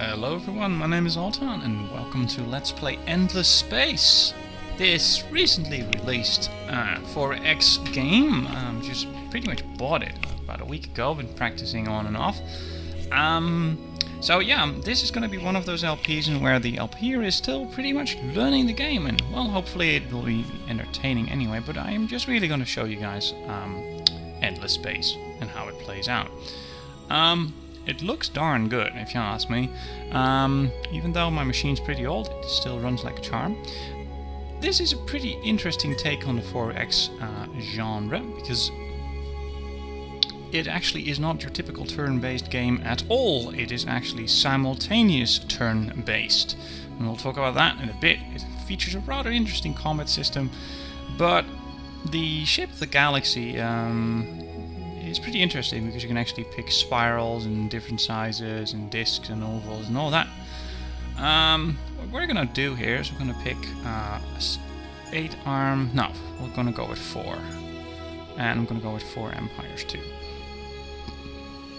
Hello everyone, my name is Altan and welcome to Let's Play Endless Space. This recently released 4X game, just pretty much bought it about a week ago, been practicing on and off. So yeah, this is going to be one of those LPs in where the LPer is still pretty much learning the game, and well, hopefully it will be entertaining anyway, but I am just really going to show you guys Endless Space and how it plays out. It looks darn good, if you ask me. Even though my machine's pretty old, it still runs like a charm. This is a pretty interesting take on the 4X genre, because it actually is not your typical turn-based game at all. It is actually simultaneous turn-based. And we'll talk about that in a bit. It features a rather interesting combat system, but the shape of the galaxy it's pretty interesting because you can actually pick spirals and different sizes and discs and ovals and all that. What we're gonna do here is we're gonna pick 8 arm. No, we're gonna go with 4, and I'm gonna go with 4 empires too.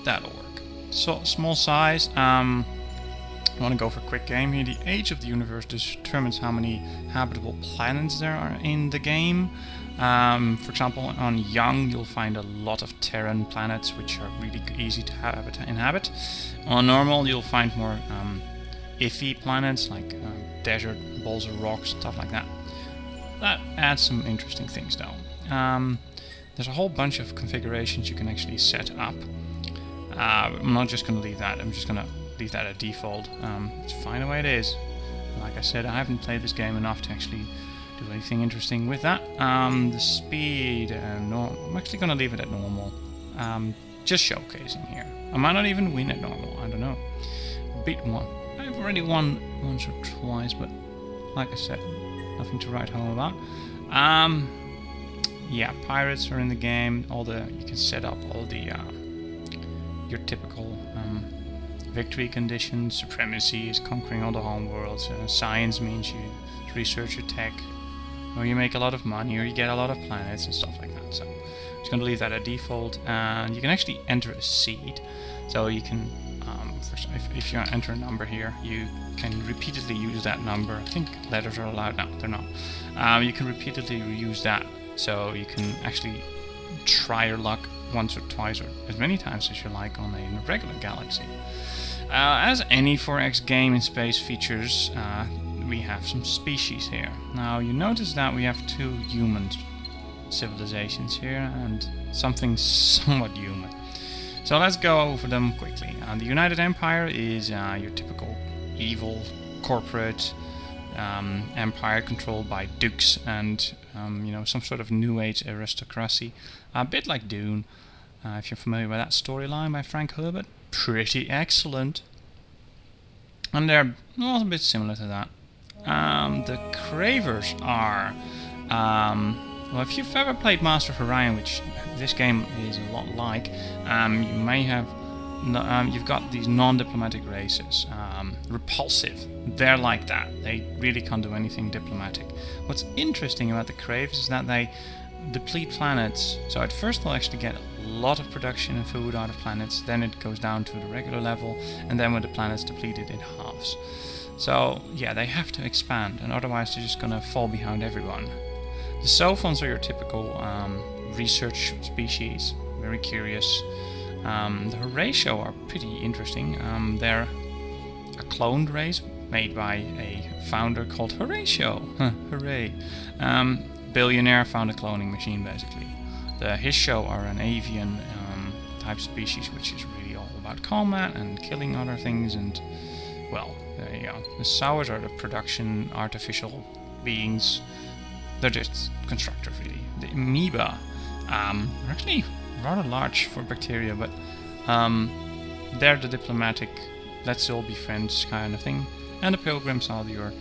That'll work. So small size. I want to go for a quick game here. The age of the universe determines how many habitable planets there are in the game. For example, on young you'll find a lot of Terran planets which are really easy to inhabit. On normal you'll find more iffy planets like desert, balls of rocks, stuff like that. That adds some interesting things though. There's a whole bunch of configurations you can actually set up. I'm not just going to leave that, I'm just going to leave that at default. It's fine the way it is. Like I said, I haven't played this game enough to actually do anything interesting with that. The speed, I'm actually going to leave it at normal. Just showcasing here. I might not even win at normal, I don't know. Beat one. I've already won once or twice, but like I said, nothing to write home about. Yeah, pirates are in the game. You can set up all the your typical victory conditions. Supremacy is conquering all the home worlds. Science means you research your tech, or you make a lot of money, or you get a lot of planets and stuff like that. So I'm just going to leave that at default. And you can actually enter a seed, so you can if you enter a number here, you can repeatedly use that number. I think letters are allowed. No, they're not. You can repeatedly use that, so you can actually try your luck once or twice or as many times as you like on a regular galaxy. As any 4X game in space features, we have some species here. Now you notice that we have 2 human civilizations here and something somewhat human. So let's go over them quickly. The United Empire is your typical evil corporate empire controlled by dukes and some sort of new age aristocracy, a bit like Dune. If you're familiar with that storyline by Frank Herbert, pretty excellent. And they're a bit similar to that. The Cravers are, well, if you've ever played Master of Orion, which this game is a lot like, you may have, you've got these non-diplomatic races. Repulsive, they're like that. They really can't do anything diplomatic. What's interesting about the Cravers is that they deplete planets. So at first they'll actually get a lot of production and food out of planets, then it goes down to the regular level, and then when the planet's depleted it halves. So yeah, they have to expand, and otherwise they're just gonna fall behind everyone. The Sophons are your typical research species, very curious. The Horatio are pretty interesting. They're a cloned race made by a founder called Horatio. Hooray. Billionaire found a cloning machine basically. The Hisho are an avian type species which is really all about combat and killing other things, and well, there you go. The Sours are the production artificial beings. They're just constructors really. The Amoeba are actually rather large for bacteria, but they're the diplomatic, let's all be friends kind of thing. And the Pilgrims are your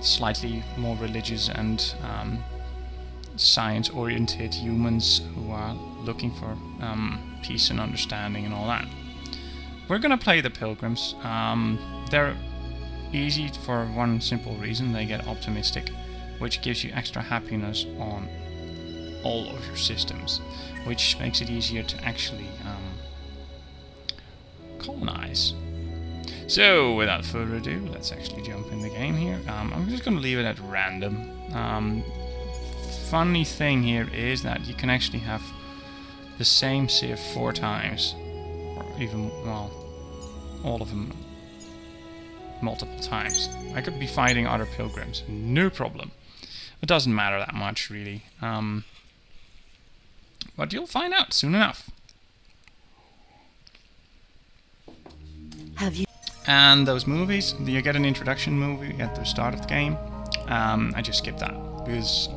slightly more religious and science-oriented humans who are looking for peace and understanding and all that. We're gonna play the Pilgrims. They're easy for one simple reason: they get optimistic, which gives you extra happiness on all of your systems, which makes it easier to actually colonize. So, without further ado, let's actually jump in the game here. I'm just going to leave it at random. Funny thing here is that you can actually have the same civ 4 times, or even, well, all of them multiple times. I could be fighting other pilgrims, no problem. It doesn't matter that much, really. But you'll find out soon enough. Have you? And those movies, you get an introduction movie at the start of the game. I just skipped that because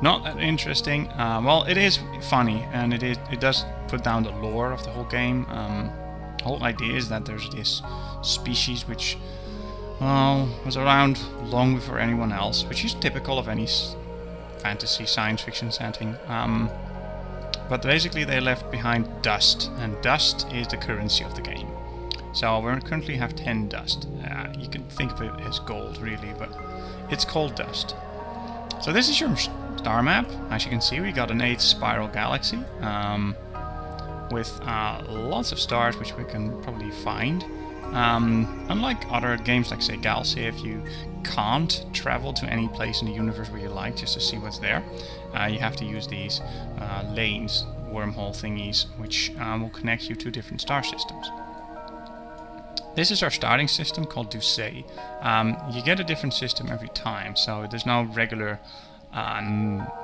not that interesting. Well, it is funny, and it does put down the lore of the whole game. The whole idea is that there's this species which was around long before anyone else, which is typical of any fantasy science fiction setting. But basically they left behind dust, and dust is the currency of the game. So we currently have 10 dust. You can think of it as gold, really, but it's called dust. So this is your star map. As you can see, we got an 8 spiral galaxy with lots of stars which we can probably find. Unlike other games like, say, Galciv, you can't travel to any place in the universe where you like just to see what's there. You have to use these lanes, wormhole thingies, which will connect you to different star systems. This is our starting system called Doucet. You get a different system every time, so there's no regular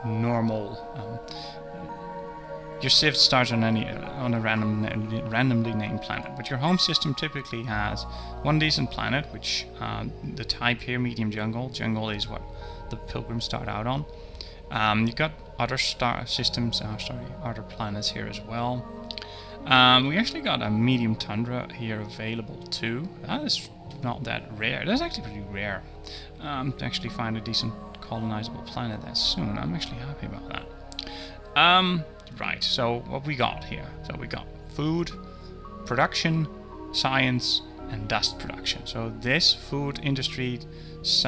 normal. Your civ starts on a randomly named planet, but your home system typically has one decent planet, which the type here, medium jungle. Jungle is what the pilgrims start out on. You've got other star systems, other planets here as well. We actually got a medium tundra here available too. That is not that rare. That's actually pretty rare to actually find a decent colonizable planet that soon. I'm actually happy about that. Right, so what we got here? So we got food, production, science, and dust production. So this food industry, it's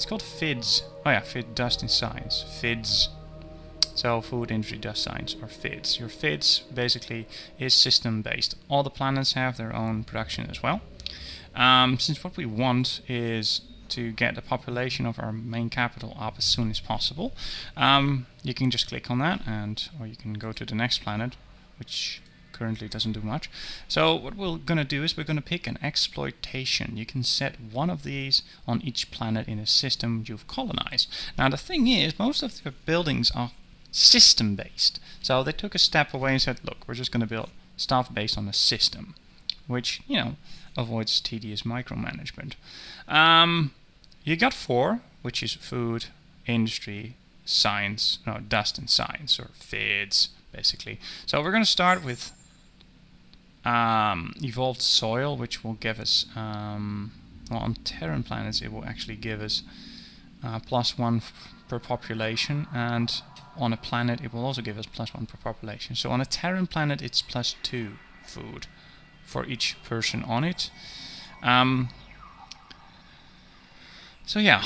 called FIDS. Oh yeah, FID, dust and science. FIDS. So food industry, dust science, or FIDS. Your FIDS basically is system based. All the planets have their own production as well. Since what we want is to get the population of our main capital up as soon as possible, you can just click on that, or you can go to the next planet, which currently doesn't do much. So what we're going to do is we're going to pick an exploitation. You can set one of these on each planet in a system you've colonized. Now the thing is, most of the buildings are system based, so they took a step away and said, look, we're just going to build stuff based on the system, which, you know, avoids tedious micromanagement. You got 4, which is food, industry, science, no, dust and science, or FIDS, basically. So we're going to start with evolved soil, which will give us, well, on Terran planets it will actually give us +1 per population, and on a planet it will also give us +1 per population. So on a Terran planet it's +2 food for each person on it. So yeah,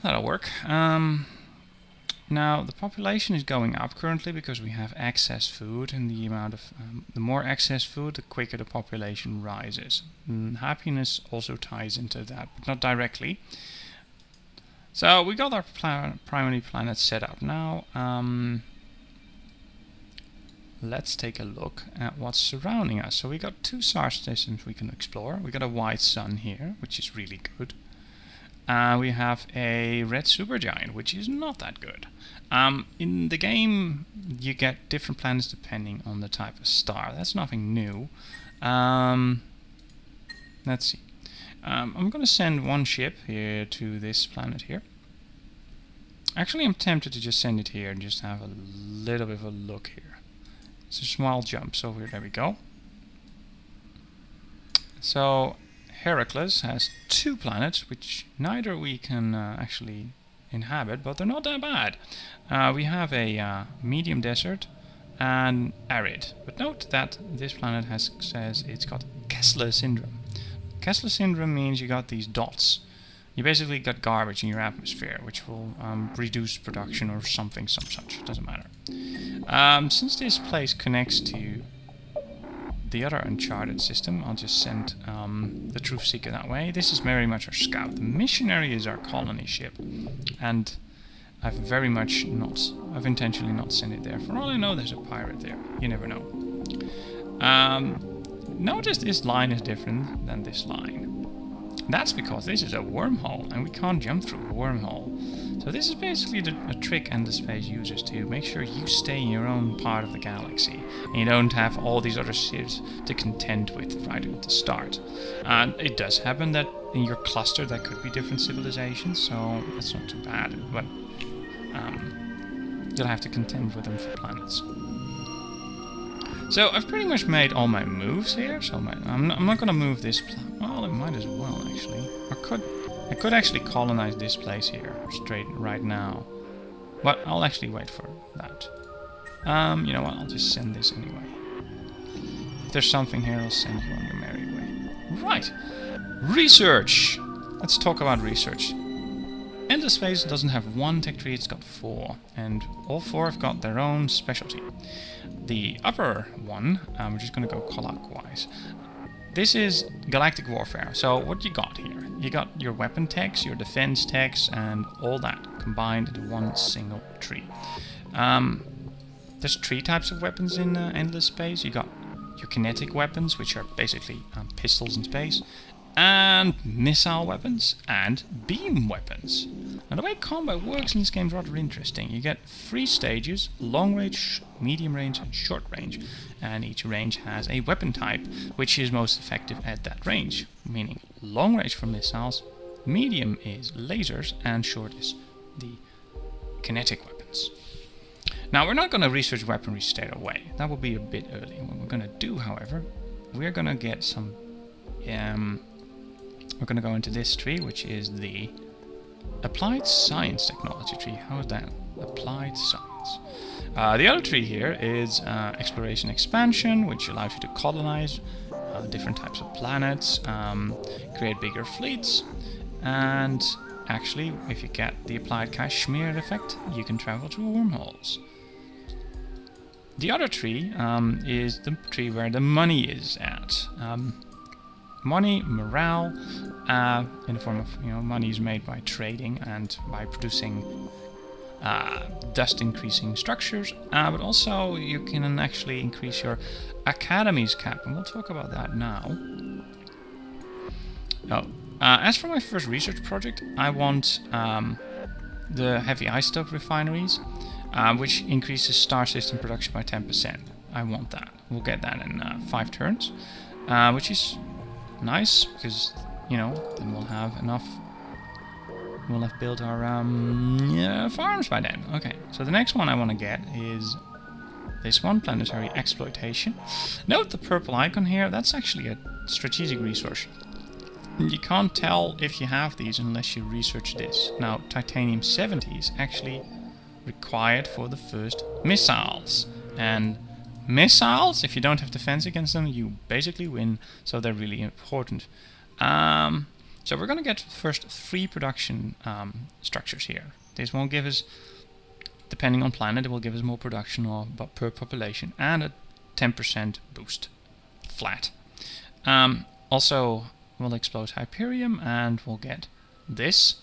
that'll work. Now the population is going up currently because we have excess food, and the amount of the more excess food, the quicker the population rises. Happiness also ties into that, but not directly. So we got our primary planet set up now. Let's take a look at what's surrounding us. So we got 2 star systems we can explore. We got a white sun here, which is really good. We have a red supergiant, which is not that good. In the game, you get different planets depending on the type of star. That's nothing new. Let's see. I'm going to send one ship here to this planet here. Actually, I'm tempted to just send it here and just have a little bit of a look here. It's a small jump, so there we go. So Heracles has 2 planets, which neither we can actually inhabit, but they're not that bad. We have a medium desert and arid, but note that this planet says it's got Kessler syndrome. Kessler syndrome means you got these dots. You basically got garbage in your atmosphere, which will reduce production or something, some such. It doesn't matter. Since this place connects to the other Uncharted system. I'll just send the Truth Seeker that way. This is very much our scout. The missionary is our colony ship, and I've intentionally not sent it there. For all I know, there's a pirate there. You never know. Notice this line is different than this line. That's because this is a wormhole, and we can't jump through a wormhole. So this is basically a trick and the space users to make sure you stay in your own part of the galaxy, and you don't have all these other ships to contend with right at the start. And it does happen that in your cluster there could be different civilizations, so that's not too bad, but you'll have to contend with them for planets. So I've pretty much made all my moves here, so I'm not going to move this well, I might as well actually. I could actually colonize this place here right now, but I'll actually wait for that. You know what, I'll just send this anyway. If there's something here, I'll send you on your merry way. Right, research! Let's talk about research. Endless Space doesn't have one tech tree, it's got 4, and all 4 have got their own specialty. The upper one, we're just going to go clockwise. This is galactic warfare. So what you got here? You got your weapon techs, your defense techs, and all that combined into one single tree. There's 3 types of weapons in Endless Space. You got your kinetic weapons, which are basically pistols in space, and missile weapons, and beam weapons. Now the way combat works in this game is rather interesting. You get 3 stages: long range, medium range, and short range. And each range has a weapon type, which is most effective at that range. Meaning long range for missiles, medium is lasers, and short is the kinetic weapons. Now we're not going to research weaponry straight away. That will be a bit early. What we're going to do, however, we're going to get some... we're going to go into this tree, which is the Applied Science Technology tree. How is that? Applied Science. The other tree here is Exploration Expansion, which allows you to colonize different types of planets, create bigger fleets, and actually, if you get the Applied Kashmir effect, you can travel through wormholes. The other tree is the tree where the money is at. Money, morale, in the form of money is made by trading and by producing dust increasing structures, but also you can actually increase your academy's cap, and we'll talk about that now. As for my first research project, I want the heavy isotope refineries, which increases star system production by 10%. I want that. We'll get that in 5 turns, which is nice, because then we'll have enough. We'll have built our farms by then. Okay, so the next one I want to get is this one, planetary exploitation. Note the purple icon here. That's actually a strategic resource. You can't tell if you have these unless you research this. Now, titanium 70 is actually required for the first missiles, and missiles, if you don't have defense against them, you basically win, so they're really important. So we're going to get first 3 production structures here. This won't give us, depending on planet, it will give us more production per population, and a 10% boost, flat. Also, we'll explode Hyperium, and we'll get this,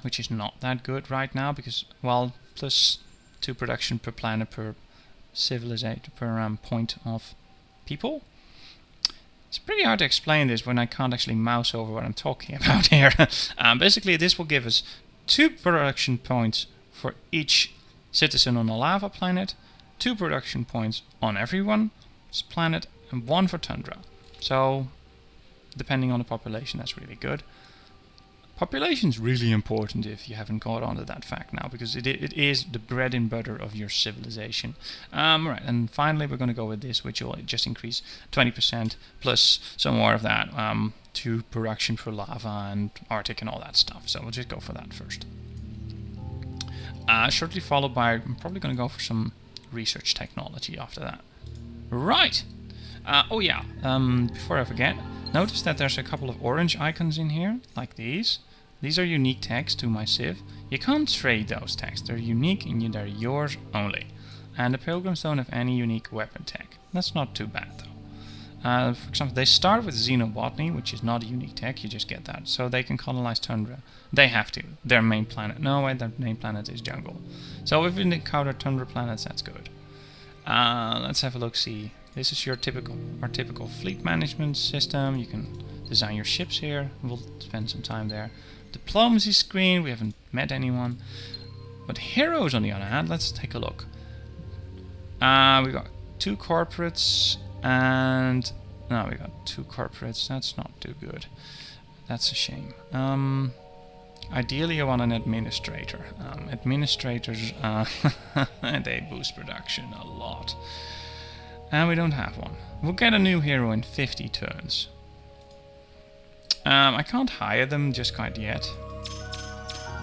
which is not that good right now, because, well, plus 2 production per planet per civilization, per point of people. It's pretty hard to explain this when I can't actually mouse over what I'm talking about here. Basically, this will give us 2 production points for each citizen on a lava planet, 2 production points on everyone's planet, and 1 for tundra. So, depending on the population, that's really good. Population is really important if you haven't caught on to that fact now, because it is the bread and butter of your civilization. Right, and finally we're going to go with this, which will just increase 20% plus some more of that to production for lava and Arctic and all that stuff. So we'll just go for that first. Shortly followed by, I'm probably going to go for some research technology after that. Right. Oh yeah, before I forget, notice that there's a couple of orange icons in here, like these. These are unique tags to my civ. You can't trade those tags. They're unique and they're yours only. And the Pilgrims don't have any unique weapon tag. That's not too bad though. For example, they start with xenobotany, which is not a unique tech, you just get that. So they can colonize tundra. They have to. Their main planet. No, wait, their main planet is jungle. So if we encounter tundra planets, that's good. Let's have a look, see. This is our typical fleet management system. You can design your ships here. We'll spend some time there. Diplomacy screen, we haven't met anyone. But heroes, on the other hand, let's take a look. We got 2 corporates and... No, we got 2 corporates. That's not too good. That's a shame. Ideally, I want an administrator. Administrators, they boost production a lot. And we don't have one. We'll get a new hero in 50 turns. I can't hire them just quite yet.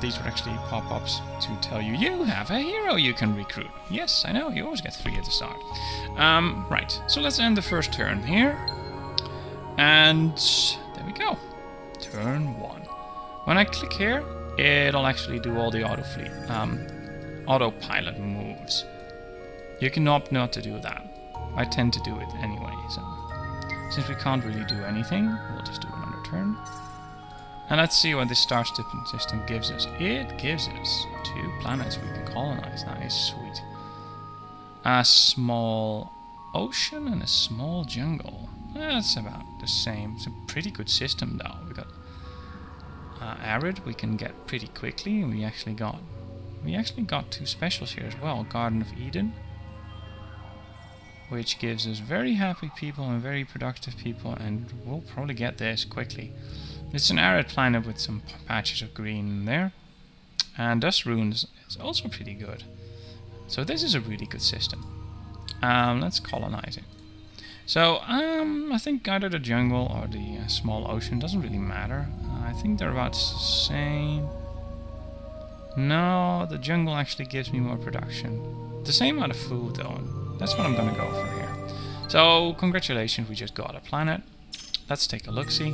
These were actually pop-ups to tell you, you have a hero you can recruit. Yes, I know, you always get 3 at the start. Right, so let's end the first turn here. And there we go. Turn 1. When I click here, it'll actually do all the autopilot moves. You can opt not to do that. I tend to do it anyway, so since we can't really do anything, we'll just do another turn. And let's see what this star system gives us. It gives us 2 planets we can colonize. Nice, sweet. A small ocean and a small jungle. That's about the same. It's a pretty good system though. We got arid we can get pretty quickly. We actually got 2 specials here as well. Garden of Eden, which gives us very happy people and very productive people, and we'll probably get this quickly. It's an arid planet with some patches of green in there. And Dust Runes is also pretty good. So this is a really good system. Let's colonize it. So, I think either the jungle or the small ocean doesn't really matter. I think they're about the same. No, the jungle actually gives me more production. The same amount of food though, and that's what I'm gonna go for here. So, congratulations, we just got a planet. Let's take a look-see.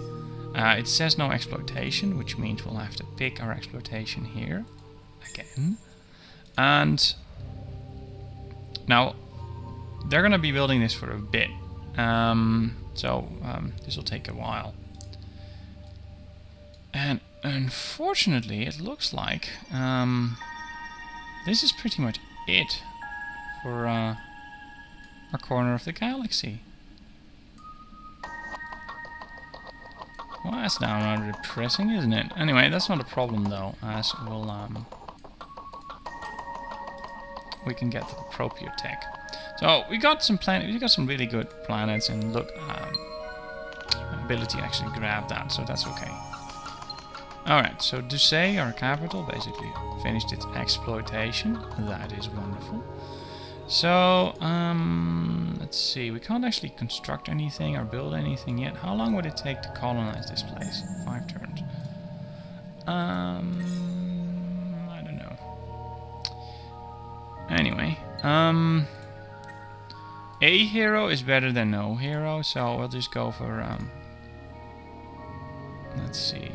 It says no exploitation, which means we'll have to pick our exploitation here again. And now they're going to be building this for a bit, so this will take a while. And unfortunately, it looks like this is pretty much it for our corner of the galaxy. Well, that's now rather depressing, isn't it? Anyway, that's not a problem though, as we'll we can get the appropriate tech. So we got some really good planets, and look, ability to actually grab that, so that's okay. Alright, so Ducey, our capital, basically finished its exploitation. That is wonderful. So, let's see, we can't actually construct anything or build anything yet. How long would it take to colonize this place? 5 turns. I don't know. Anyway, a hero is better than no hero, so we'll just go for, let's see,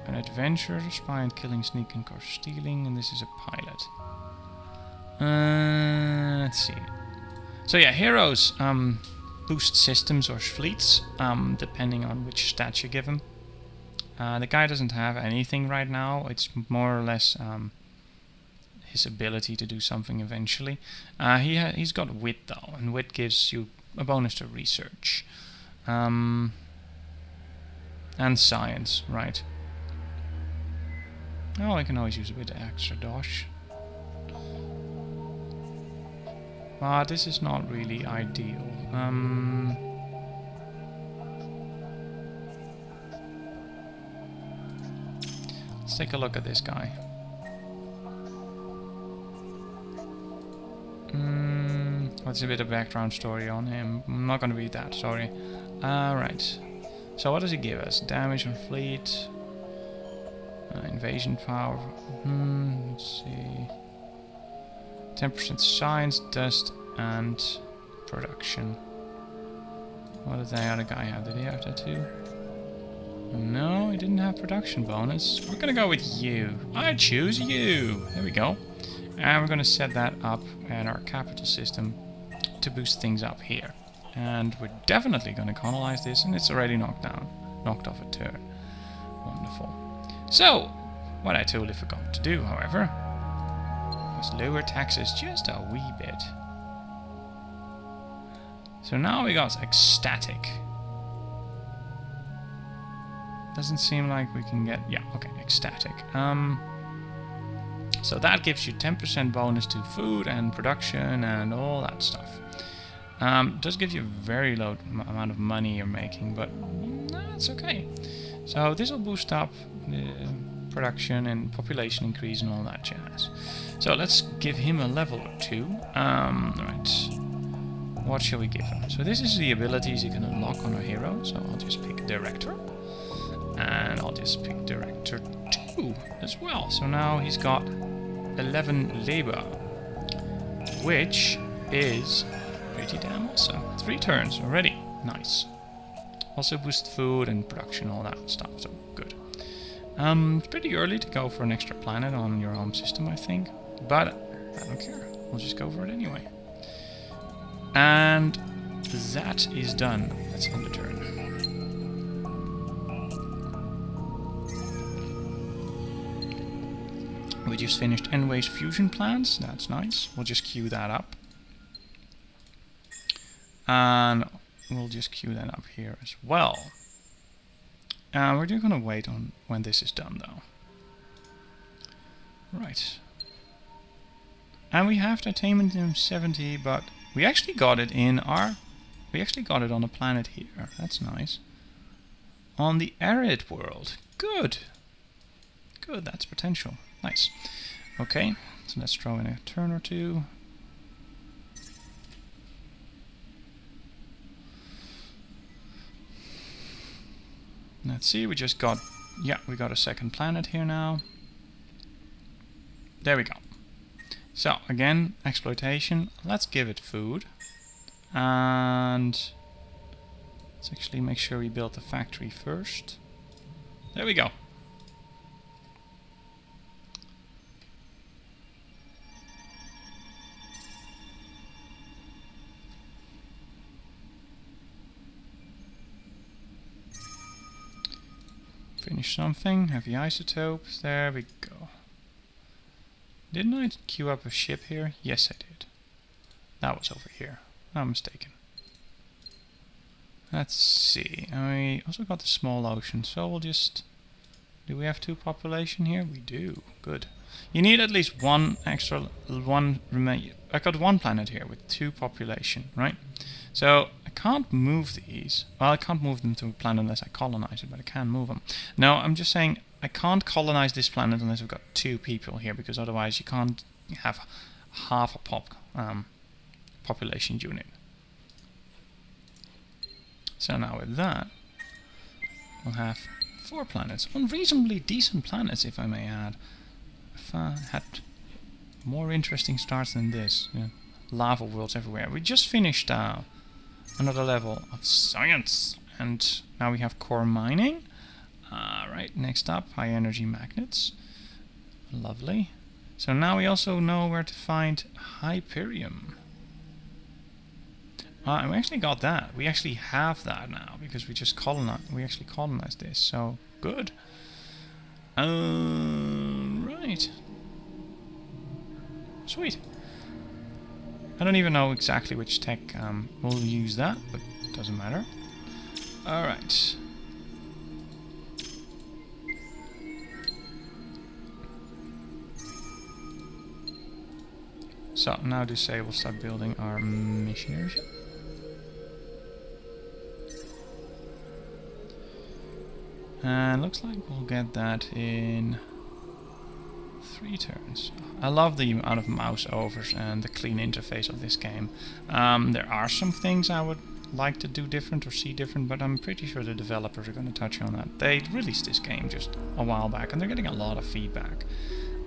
an adventurer, spy and killing, sneaking, or stealing, and this is a pilot. Let's see. So yeah, heroes boost systems or fleets depending on which stats you give him. The guy doesn't have anything right now. It's more or less his ability to do something eventually. He's got wit though, and wit gives you a bonus to research and science, right? Oh, I can always use a bit of extra dosh. But this is not really ideal. Let's take a look at this guy. What's a bit of background story on him? I'm not going to read that, sorry. Right. So what does he give us? Damage on fleet. Invasion power. Let's see. 10% science, dust, and production. What did the other guy have? Did he have that too? No, he didn't have production bonus. We're gonna go with you. I choose you. There we go. And we're gonna set that up at our capital system to boost things up here. And we're definitely going to colonize this, and it's already knocked off a turn. Wonderful. So, what I totally forgot to do, however, was lower taxes just a wee bit. So now we got ecstatic. Doesn't seem like we can get... Yeah, okay, ecstatic. So that gives you 10% bonus to food and production and all that stuff. Does give you a very low amount of money you're making, but that's okay. So this will boost up the production and population increase and all that jazz. So let's give him a level or 2. Right. What shall we give him? So this is the abilities you can unlock on a hero. So I'll just pick Director. And I'll just pick Director 2 as well. So now he's got 11 labor, which is pretty damn awesome. 3 turns already. Nice. Also boost food and production, all that stuff, so good. It's pretty early to go for an extra planet on your home system, I think. But I don't care. We'll just go for it anyway. And that is done. Let's end the turn. We just finished Enway's fusion plans. That's nice. We'll just queue that up. And we'll just queue that up here as well. We're just going to wait on when this is done, though. Right. And we have titanium 70, but we actually got it in our... We actually got it on a planet here. That's nice. On the arid world. Good. Good, that's potential. Nice. Okay, so let's throw in a turn or 2. Let's see, we just got... Yeah, we got a second planet here now. There we go. So, again, exploitation. Let's give it food. And... let's actually make sure we build the factory first. There we go. Finish something, heavy isotopes, there we go. Didn't I queue up a ship here? Yes, I did. That was over here. I'm mistaken. Let's see. And we also got the small ocean, so we'll just... Do we have 2 population here? We do. Good. You need at least 1 extra... I got 1 planet here with 2 population, right? So I can't move these. Well, I can't move them to a planet unless I colonize it, but I can move them. No, I'm just saying I can't colonize this planet unless I've got 2 people here, because otherwise you can't have half a population unit. So now with that, we'll have 4 planets. Unreasonably decent planets, if I may add. If I had more interesting starts than this. Yeah. Lava worlds everywhere. We just finished another level of science, and now we have core mining. Right, next up, high energy magnets. Lovely. So now we also know where to find Hyperium. And we actually got that. We actually have that now because we just colonized this. So good. Right. Sweet. I don't even know exactly which tech will use that, but it doesn't matter. Alright. So now to say we'll start building our missionary ship. And looks like we'll get that in 3 turns. I love the amount of mouse overs and the clean interface of this game. There are some things I would like to do different or see different, but I'm pretty sure the developers are going to touch on that. They released this game just a while back and they're getting a lot of feedback.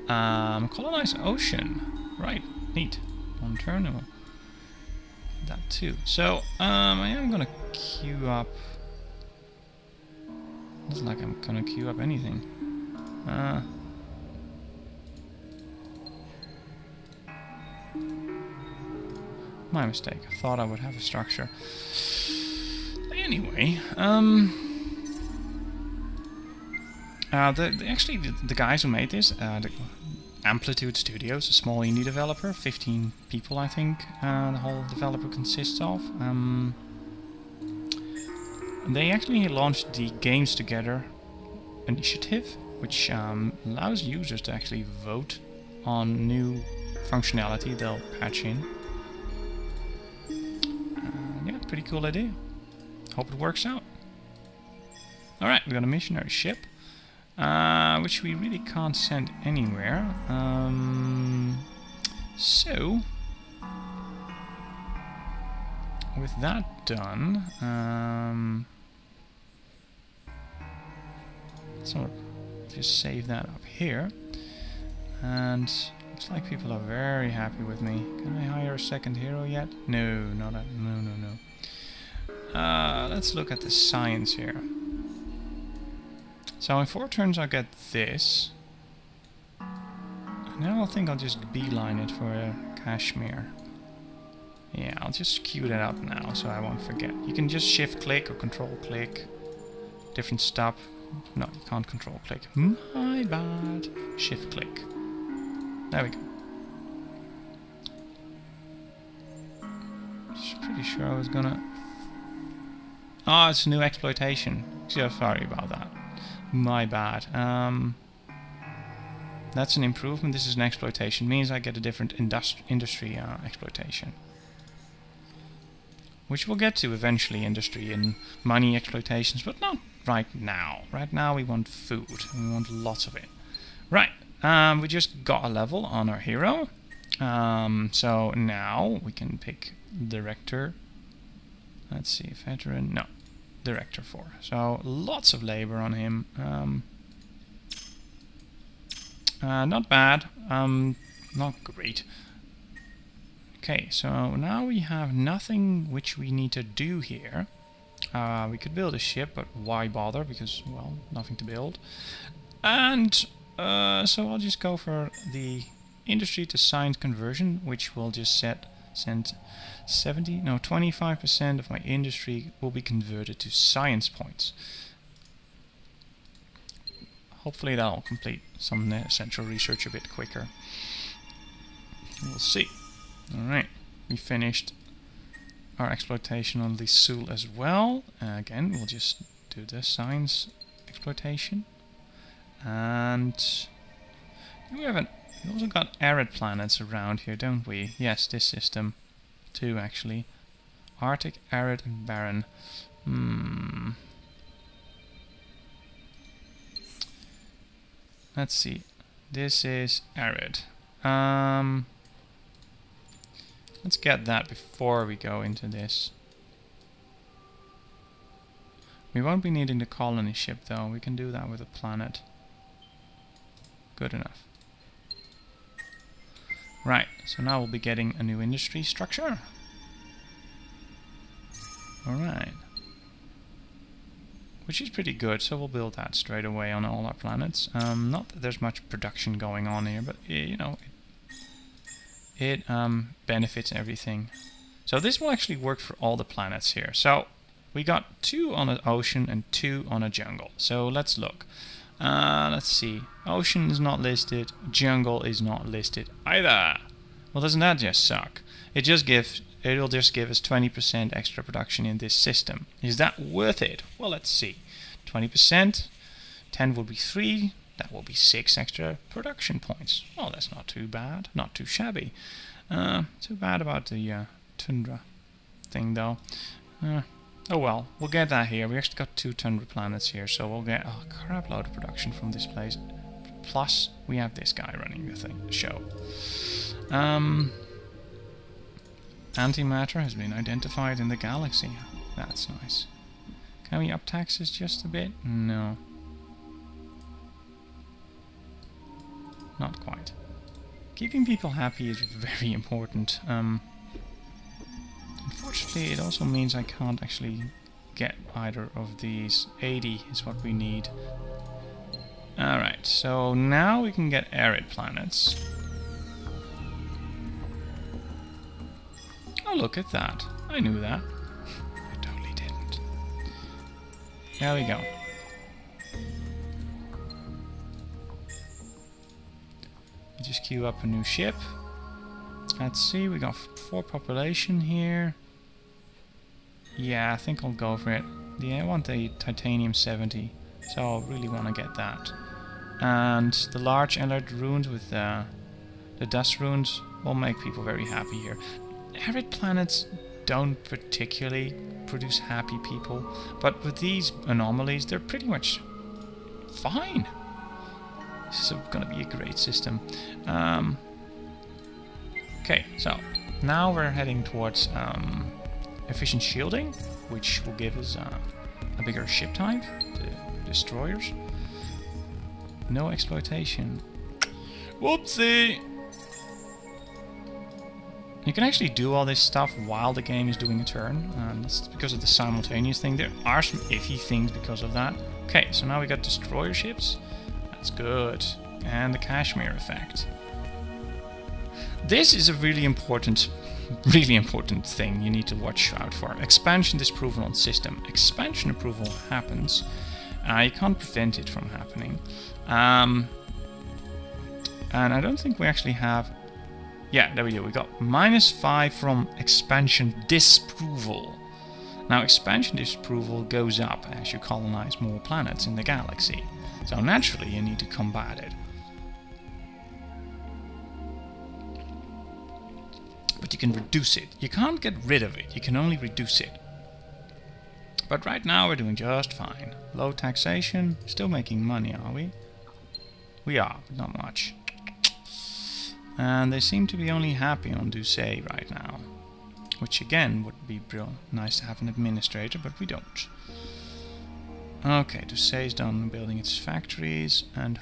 Colonize ocean. Right, neat. 1 turn, and we'll do that too. So, I am going to queue up... Doesn't like I'm going to queue up anything. My mistake. I thought I would have a structure. Anyway, actually the guys who made this, the Amplitude Studios, a small indie developer, 15 people I think the whole developer consists of. They actually launched the Games Together initiative, which allows users to actually vote on new functionality they'll patch in. Yeah, pretty cool idea. Hope it works out. Alright, we got a missionary ship, which we really can't send anywhere. So, with that done, so just save that up here. And looks like people are very happy with me. Can I hire a second hero yet? No, not that. No. Let's look at the science here. So in 4 turns I'll get this. And now I think I'll just beeline it for a Kashmir. Yeah, I'll just queue that up now so I won't forget. You can just shift click or control click. Different stop. No, you can't control click. My bad. Shift click. There we go. Just pretty sure I was gonna... Oh, it's a new exploitation. So sorry about that. My bad. That's an improvement. This is an exploitation. Means I get a different industry exploitation. Which we'll get to eventually, industry and money exploitations, but not right now. Right now we want food, and we want lots of it. Right, we just got a level on our hero. So now we can pick director. Let's see, veteran, no, director 4. So lots of labor on him. Not bad, not great. Okay, so now we have nothing which we need to do here. We could build a ship, but why bother? Because, well, nothing to build. And so I'll just go for the industry to science conversion, which will just send 25% of my industry will be converted to science points. Hopefully that'll complete some essential research a bit quicker. We'll see. Alright, we finished our exploitation on the Sul as well. Again, we'll just do the science exploitation. And we also got arid planets around here, don't we? Yes, this system. 2 actually. Arctic, arid and barren. Let's see. This is arid. Let's get that before we go into this. We won't be needing the colony ship though. We can do that with a planet. Good enough. Right, so now we'll be getting a new industry structure. Alright. Which is pretty good, so we'll build that straight away on all our planets. Not that there's much production going on here, but you know, it benefits everything. So this will actually work for all the planets here. So we got 2 on an ocean and 2 on a jungle. So let's look. Let's see. Ocean is not listed. Jungle is not listed either. Well, doesn't that just suck? It'll just give us 20% extra production in this system. Is that worth it? Well, let's see. 20%. 10 will be 3. That will be 6 extra production points. Well, that's not too bad. Not too shabby. Too bad about the tundra thing, though. Oh well, we'll get that here. We actually got 2 tundra planets here, so we'll get a crap load of production from this place. Plus, we have this guy running the show. Antimatter has been identified in the galaxy. That's nice. Can we up taxes just a bit? No. Not quite. Keeping people happy is very important. Unfortunately, it also means I can't actually get either of these. 80 is what we need. Alright, so now we can get arid planets. Oh, look at that. I knew that. I totally didn't. There we go. Just queue up a new ship. Let's see, we got 4 population here. Yeah, I think I'll go for it. Yeah, I want the titanium 70, so I really want to get that. And the large alert runes with the dust runes will make people very happy here. Arid planets don't particularly produce happy people, but with these anomalies, they're pretty much fine. This is going to be a great system. Okay, so now we're heading towards efficient shielding, which will give us a bigger ship type, the destroyers. No exploitation. Whoopsie! You can actually do all this stuff while the game is doing a turn, and that's because of the simultaneous thing. There are some iffy things because of that. Okay, so now we got destroyer ships. That's good. And the Kashmir effect. This is a really important thing you need to watch out for. Expansion disapproval on system. Expansion approval happens. You can't prevent it from happening. And I don't think we actually have... Yeah, there we go. We got -5 from expansion disapproval. Now, expansion disapproval goes up as you colonize more planets in the galaxy. So naturally, you need to combat it. But you can reduce it. You can't get rid of it. You can only reduce it. But right now, we're doing just fine. Low taxation. Still making money, are we? We are, but not much. And they seem to be only happy on Doucet right now. Which again would be real nice to have an administrator, but we don't. Okay, Doucet's done building its factories, and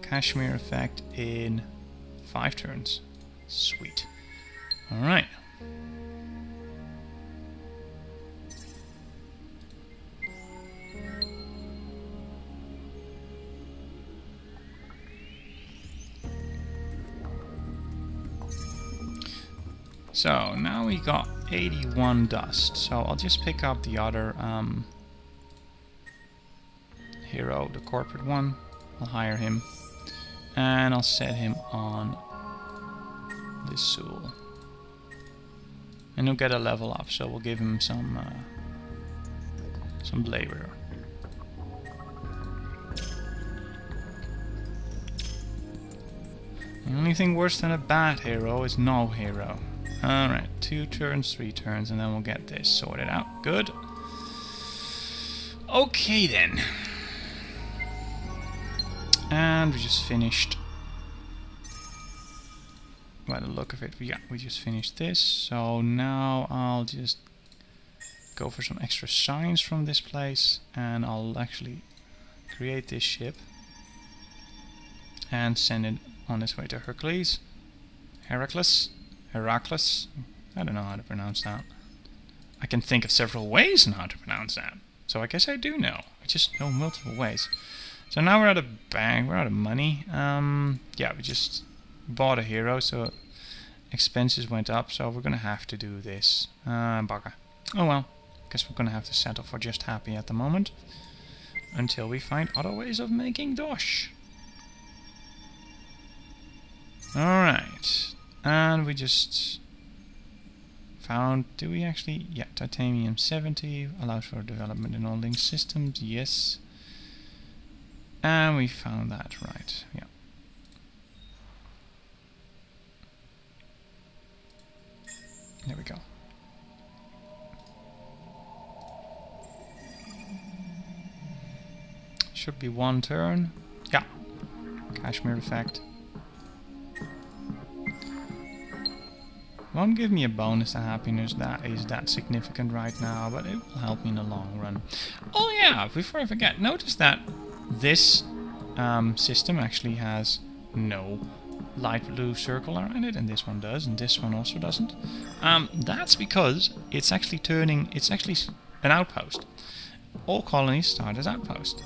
Kashmir effect in 5 turns. Sweet. Alright. So now we got 81 dust, so I'll just pick up the other hero, the corporate one. I'll hire him and I'll set him on this Soul, and he'll get a level up, so we'll give him some labor. The only thing worse than a bad hero is no hero. Alright, 2 turns, 3 turns, and then we'll get this sorted out. Good. Okay then. And we just finished. By the look of it, yeah, we just finished this. So now I'll just go for some extra signs from this place, and I'll actually create this ship and send it on its way to Hercules. Heracles? I don't know how to pronounce that. I can think of several ways on how to pronounce that. So I guess I do know. I just know multiple ways. So now we're out of bank, we're out of money. Yeah, we just bought a hero, so expenses went up, so we're gonna have to do this. Bugger. Oh well, guess we're gonna have to settle for just happy at the moment. Until we find other ways of making dosh. Alright. And we just found, do we actually, yeah, titanium 70 allows for development in all linked systems, yes. And we found that, right, yeah. There we go. Should be 1 turn, yeah. Kashmir effect. Won't give me a bonus to happiness that is that significant right now, but it will help me in the long run. Oh yeah, before I forget, notice that this system actually has no light blue circle around it, and this one does, and this one also doesn't. That's because it's actually an outpost. All colonies start as outposts.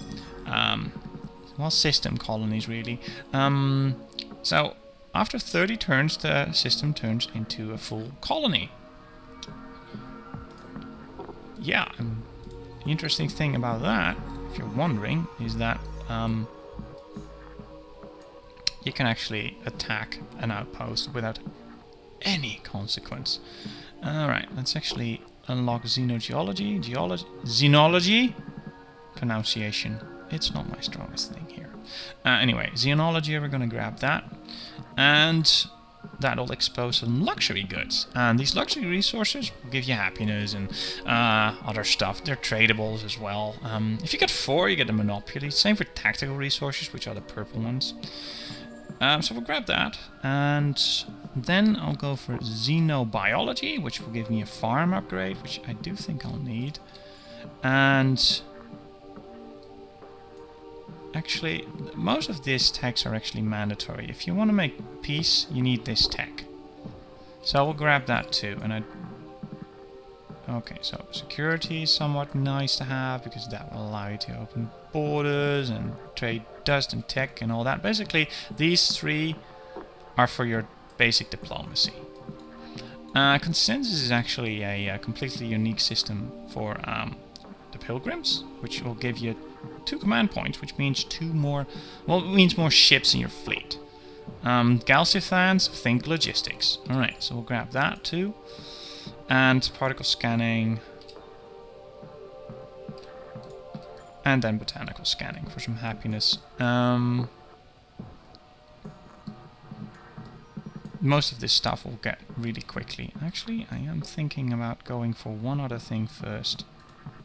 Well, system colonies really. So after 30 turns, the system turns into a full colony. yeah, the interesting thing about that, if you're wondering, is that you can actually attack an outpost without any consequence. Alright, let's actually unlock xenogeology, xenology? Pronunciation. It's not my strongest thing here. Anyway, xenology, we're gonna grab that. And that'll expose some luxury goods. And these luxury resources will give you happiness and other stuff. They're tradables as well. If you get 4, you get a monopoly. Same for tactical resources, which are the purple ones. So we'll grab that, and then I'll go for xenobiology, which will give me a farm upgrade, which I do think I'll need. And actually, most of these techs are actually mandatory. If you want to make peace, you need this tech. So I will grab that too. And okay, so security is somewhat nice to have because that will allow you to open borders and trade dust and tech and all that. Basically, these 3 are for your basic diplomacy. Consensus is actually a completely unique system for the Pilgrims, which will give you 2 command points, which means 2 more, well, it means more ships in your fleet. Galcithans, think logistics. Alright, so we'll grab that too. And particle scanning. And then botanical scanning for some happiness. Most of this stuff will get really quickly. Actually, I am thinking about going for one other thing first.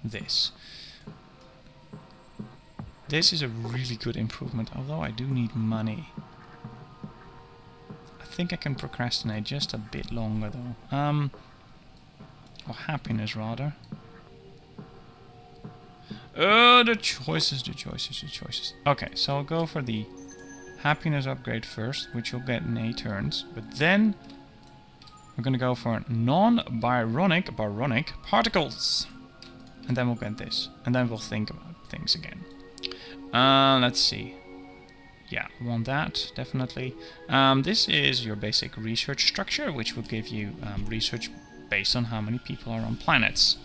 This. This is a really good improvement, although I do need money. I think I can procrastinate just a bit longer though. Or happiness rather. The choices. Okay, so I'll go for the happiness upgrade first, which you'll get in 8 turns. But then we're gonna go for non-baronic particles. And then we'll get this. And then we'll think about things again. Let's see. Yeah, want that, definitely. This is your basic research structure, which will give you research based on how many people are on planets.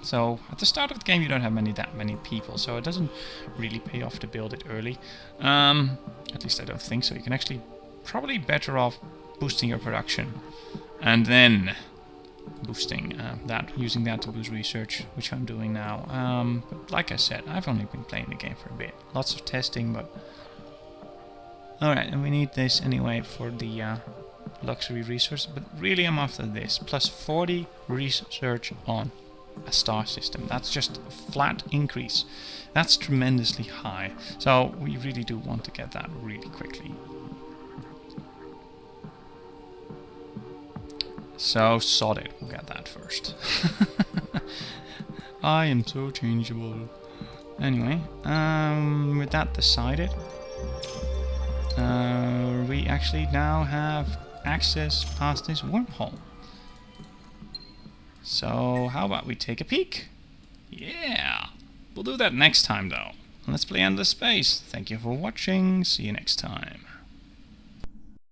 So at the start of the game you don't have that many people, so it doesn't really pay off to build it early. At least I don't think so. You can actually probably better off boosting your production and then boosting using that to boost research, which I'm doing now. But like I said, I've only been playing the game for a bit. Lots of testing, but alright, and we need this anyway for the luxury resource, but really I'm after this. Plus 40 research on a star system. That's just a flat increase. That's tremendously high. So we really do want to get that really quickly. So sod it, we'll get that first. I am so changeable. Anyway, with that decided, we actually now have access past this wormhole. So how about we take a peek? Yeah! We'll do that next time though. Let's play Endless Space. Thank you for watching. See you next time.